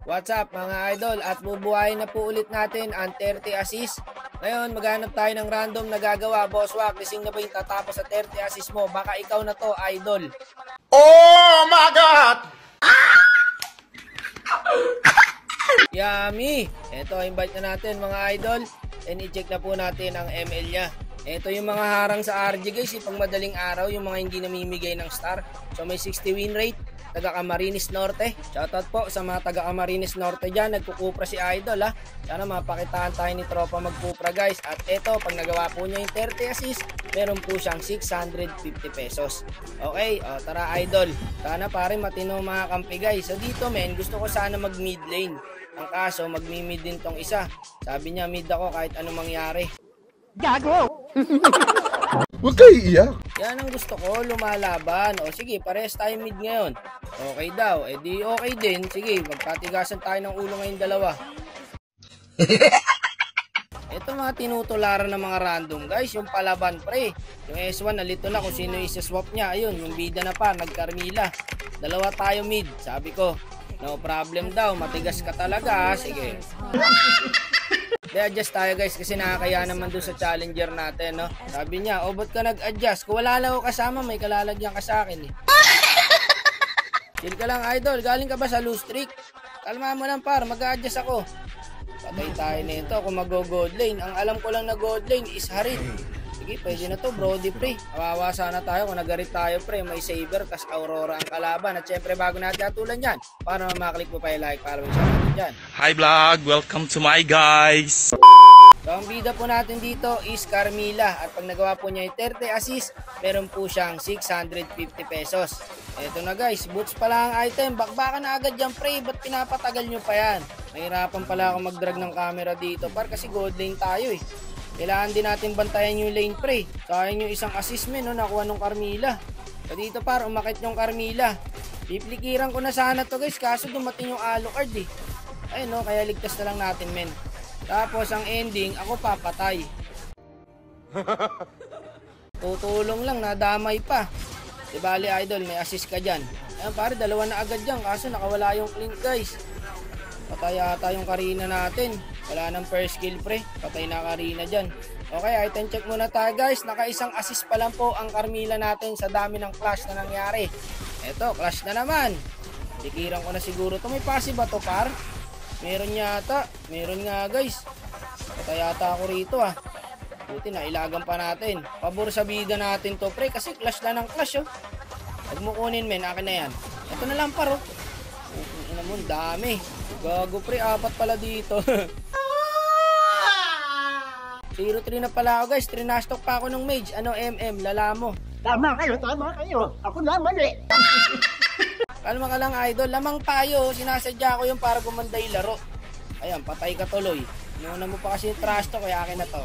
What's up mga idol, at bubuhayin na po ulit natin ang 30 assist. Ngayon maghanap tayo ng random na gagawa. Boss Wak, gising na ba yung tatapos sa 30 assist mo? Baka ikaw na to, idol. Oh my God! Yummy! Ito, invite na natin mga idol. And i-check na po natin ang ML niya. Ito yung mga harang sa RG guys, pang madaling araw, yung mga hindi namimigay ng star. So may 60 win rate, taga Camarines Norte. Shoutout po sa mga taga Camarines Norte dyan, nagkukupra si idol ha. Sana mapakitaan tayo ni tropa magkupra guys. At ito, pag nagawa po niya yung 30 assist, meron po siyang 650 pesos. Okay, tara idol. Sana pare matino mga kampi guys. So dito men, gusto ko sana mag mid lane. Ang kaso, magmi-mid din tong isa. Sabi niya mid ako kahit anong mangyari. Gago! Huwag kayo iiyak. Yan ang gusto ko, lumalaban. O sige, parehas tayo mid ngayon. Okay daw, di okay din. Sige, magpatigasan tayo ng ulo ngayong dalawa. Ito mga tinutularan ng mga random guys, yung palaban pre. Yung S1 nalito na kung sino isa-swap niya. Ayun, yung bida na pa, nag-Carmilla. Dalawa tayo mid, sabi ko. No problem daw, matigas ka talaga. Sige. De-adjust tayo guys kasi nakakaya naman doon sa challenger natin, no? Sabi niya, ba't ka nag-adjust? Kung wala lang ako kasama, may kalalagyan ka sa akin eh. Chill ka lang idol, galing ka ba sa loose streak? Kalma mo lang par, mag-adjust ako. Patay tayo nito kung mag-gold lane. Ang alam ko lang na gold lane is Harit. Sige, pwede na to, Brody pre. Kawawa sana tayo kung nagarit tayo pre. May Saber, tas Aurora ang kalaban. At syempre bago natin atulan yan, para maklik mo pa yung like, follow sa natin dyan. Hi vlog, welcome to my guys. So ang bida po natin dito is Carmilla. At pag nagawa po niya yung 30 assist, meron po siyang 650 pesos. Eto na guys, boots pala ang item. Bakbakan na agad yan pre, ba't pinapatagal nyo pa yan? Mahirapan pala ako mag-drag ng camera dito par kasi gold lane tayo eh. Kailangan din natin bantayan yung lane pre. Sayang yung isang assist men, no, nakuha nung Carmilla. So dito par, umakit yung Carmilla. Piplikiran ko na sana to guys, kaso dumating yung Alucard eh. Ayun no, kaya ligtas na lang natin men. Tapos ang ending, ako papatay. Tutulong lang, nadamay pa. Di bali idol, may assist ka dyan. Ayun pare, dalawa na agad dyan, kaso nakawala yung clean guys. Patay ata yung Karina natin. Wala nang first kill pre. Patay na Karina dyan. Okay, item check muna tayo guys. Naka-isang assist pa lang po ang Carmilla natin sa dami ng clash na nangyari. Eto, clash na naman. Tikiran ko na siguro to. May passive ba to par? Meron yata. Meron nga guys. Patay yata ako rito ah. Buti na ilagan pa natin. Pabor sa bida natin to pre. Kasi clash na ng clash oh. Huwag mo kunin men. Akin na yan. Ito na lang par oh. Ina mo, dami. Gago pre, apat pala dito. 0-3 na pala ako guys. Trinastok pa ako ng mage. Ano MM, lala mo. Tama kayo. Ako na mali. Kalma ka lang idol. Lamang tayo. Sinasadya ko yung para gumanda yung laro. Ayan, patay ka tuloy. Inuna mo pa kasi yung trash talk, kaya akin na to.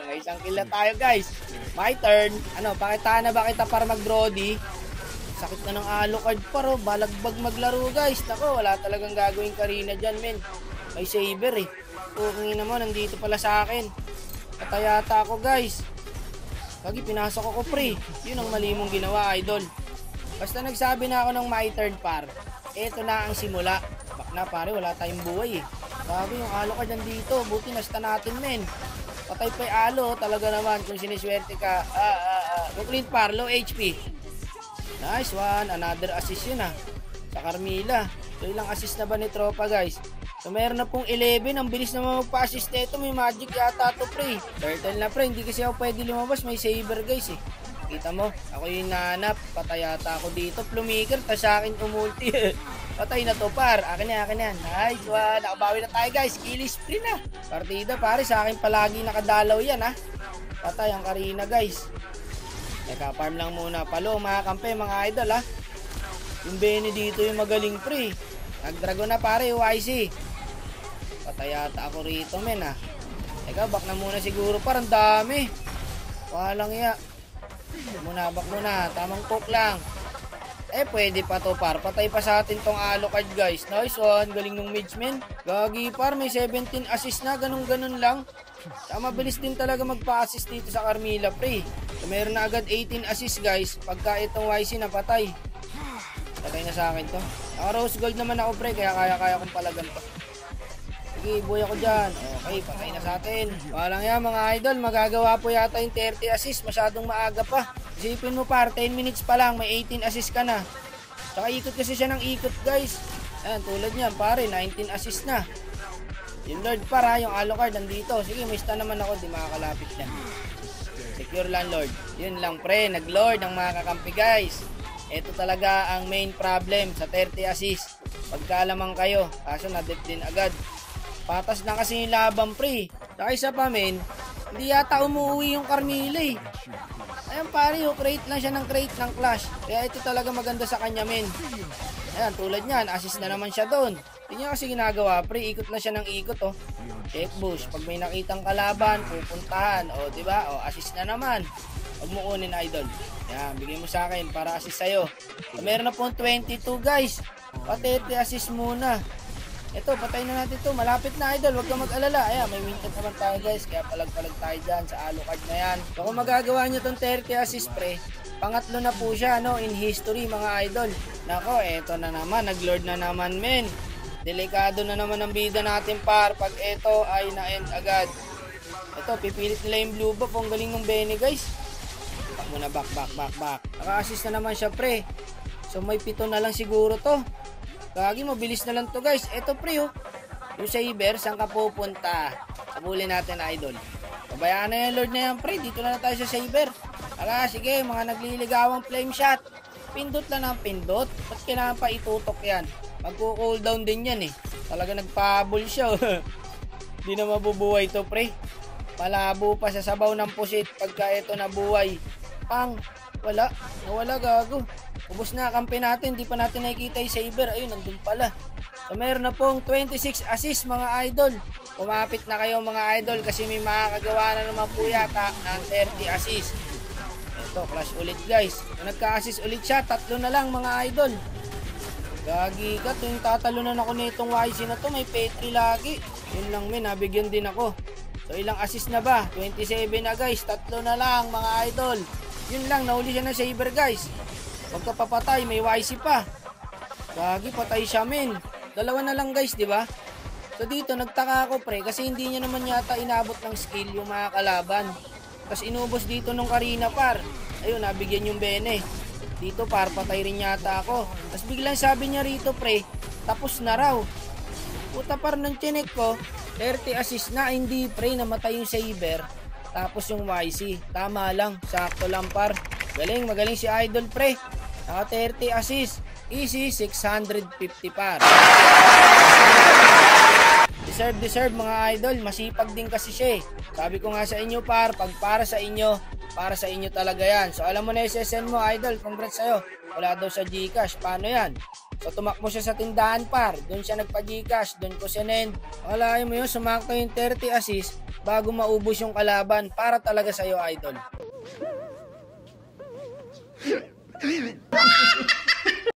May isang kill na tayo guys. My turn. Ano, pakitaan na ba kita para mag-Brody? Sakit na ng Alucard paro, balagbag maglaro guys. Nako, wala talagang gagawin Karina dyan men. May Saber eh. Pukingin naman, nandito pala sa akin. Patayata ako guys. Lagi pinasok ako pre. Yun ang mali mong ginawa idol. Basta nagsabi na ako ng my turn par. Eto na ang simula. Bak na pare, wala tayong buhay eh. Sabi yung Alucard nandito. Buti nasta natin men. Patay pa yung Alo talaga naman kung siniswerte ka. Clean par, low HP. Nice one, another assist yun ah. Sa Carmilla. So ilang assist na ba ni tropa guys? So meron na pong 11. Ang bilis naman magpa-assist nito. May magic yata to pre. Turtle na pre, hindi kasi ako pwede lumabas. May Saber guys eh. Kita mo, ako yung nanap. Patay yata ako dito. Plumiker, tas sa akin umulti. Patay na to par. Akin yan. Nice one, nakabawi na tayo guys. Kill spree na. Partida pare, sa akin palagi nakadalaw yan ah. Patay ang Karina guys. Teka, farm lang muna. Palo, mga kampe, mga idol ha. Yung Benny dito yung magaling pre. Nag-dragon na pare, YC. Patay yata ako rito men ha. Teka, back na muna siguro. Parang dami. Walang iya. Back muna. Tamang cook lang. Pwede pa to par. Patay pa sa atin tong Alucard guys. Nice one. Galing nung mage men. Gagi par, may 17 assist na. Ganun lang. Mabilis din talaga magpa-assist dito sa Carmilla pre. So, meron na agad 18 assist guys. Pagka itong YC napatay. Patay na sa akin to. Rose gold naman ako pre, kaya kaya kong palagan to. Sige, buhay ako dyan. Okay, patay na sa atin. Walang yan mga idol, magagawa po yata yung 30 assist. Masyadong maaga pa. Isipin mo par, 10 minutes pa lang, may 18 assist ka na. Tsaka ikot kasi siya ng ikot guys. Ayan, tulad niyan pare, 19 assist na. Yung Lord para, yung Alucard nandito. Sige, may stun naman ako, di makakalapit yan. Secure lang Lord. Yun lang pre, nag-Lord ang mga kakampi guys. Ito talaga ang main problem sa 30 assist. Pagkalamang kayo, kaso na-dep din agad. Patas na kasi yung laban pre. Saka isa pa men, hindi yata umuwi yung Carmilla eh. Ayan pare, crate lang siya ng crate ng Clash. Kaya ito talaga maganda sa kanya men. Ayan, tulad niyan, assist na naman siya doon. Hindi niya kasi ginagawa pre, ikot na siya ng ikot oh. Check boost, pag may nakitang kalaban, pupuntahan. O diba, o assist na naman. Huwag mo kunin idol. Ayan, bigay mo sa akin para assist sa'yo. So, meron na pong 22 guys. Patete assist muna. Ito, patay na natin to. Malapit na idol, huwag kang mag-alala. Ayan, may mintot naman tayo guys. Kaya palag-palag tayo dyan sa Alucard na yan. So kung magagawa nyo tong 30 assist pre, pangatlo na po siya no, in history mga idol. Nako, eto na naman, nag-lord na naman men. Delikado na naman ang bida natin par pag ito ay na-end agad. Ito, pipilit nila yung blue buff. Ang galing ng Bene guys. Back muna, back. Naka-assist na naman siya pre. So may 7 na lang siguro to. Kagi, mabilis na lang to guys. Eto pre oh. Yung Saber, saan ka pupunta? Sabulin natin idol. Pabayaan na yung Lord na yan pre. Dito na tayo sa Saber. Ala, sige, mga nagliligawang flame shot. Pindot lang ng pindot. Ba't kailangan pa itutok yan? Magko-cooldown din yan eh. Talaga nagpahabol siya. Hindi na mabubuhay to pre. Malabo pa sa sabaw ng pusit pagka ito nabuhay. Pang, wala. Nawala gago. Ubus na kampi natin. Hindi pa natin nakikita yung Saber. Ayun, nandun pala. So meron na pong 26 assist mga idol. Kumapit na kayo mga idol kasi may makakagawa na naman po yata ng 30 assist. Ito, clash ulit guys. Kung nagka-assist ulit siya, 3 na lang mga idol. Gagi ka, tuwing tatalunan ako nitong YC na to, may petri lagi. Yun lang men, nabigyan din ako. So ilang assist na ba? 27 na guys, 3 na lang mga idol. Yun lang, nahuli siya ng Saber guys. Pagka papatay, may YC pa. Gagi, patay siya men. 2 na lang guys, di ba? So dito, nagtaka ako pre, kasi hindi niya naman yata inabot ng skill yung mga kalaban. Tapos inubos dito nung Karina par. Ayun, nabigyan yung Bene. Dito par, patay rin yata ako. Tapos biglang sabi niya rito pre, tapos na raw. Puta par ng chinek ko, 30 assist na, hindi pre, namatay yung Saber. Tapos yung YC, tama lang, sakto lang par. Galing, magaling si idol pre. Naka 30 assist, easy 650 par. Deserve mga idol, masipag din kasi siya eh. Sabi ko nga sa inyo par, pag para sa inyo talaga yan. So alam mo na SSN mo idol, congrats sa'yo. Wala daw sa Gcash, paano yan? So tumakbo siya sa tindahan par, doon siya nagpa-Gcash, doon ko sinend. Wala mo yun, sumakto yung 30 assist bago maubos yung kalaban, para talaga sa'yo idol.